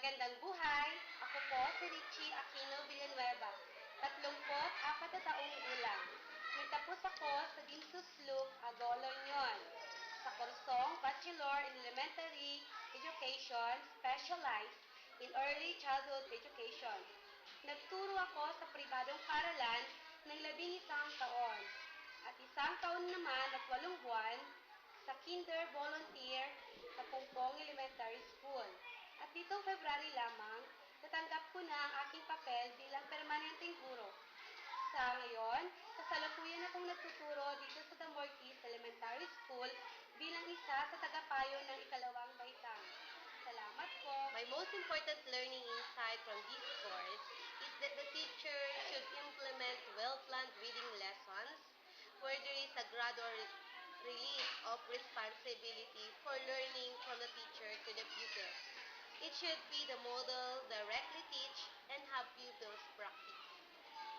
Magandang buhay! Ako po si Richie Aquino Villanueva, 34 na taong gulang. Nagtapos ako sa Dinsusluk, Agolonyon, sa kursong Bachelor in Elementary Education, specialized in Early Childhood Education. Nagturo ako sa pribadong paaralan ng 11 taon at 1 taon naman at 8 buwan sa Kinder Volunteer sa Pongpong Elementary School. At ditong February lamang, natanggap ko na ang aking papel bilang permanenteng guro. Sa ngayon, kasalukuyan akong nagtuturo dito sa Damorquis Elementary School bilang isa sa tagapayo ng ikalawang baitang. Salamat po. My most important learning insight from this course is that the teacher should implement well-planned reading lessons where there is a gradual release of responsibility for learning from the teacher to the pupils. It should be the model, directly teach, and have pupils practice.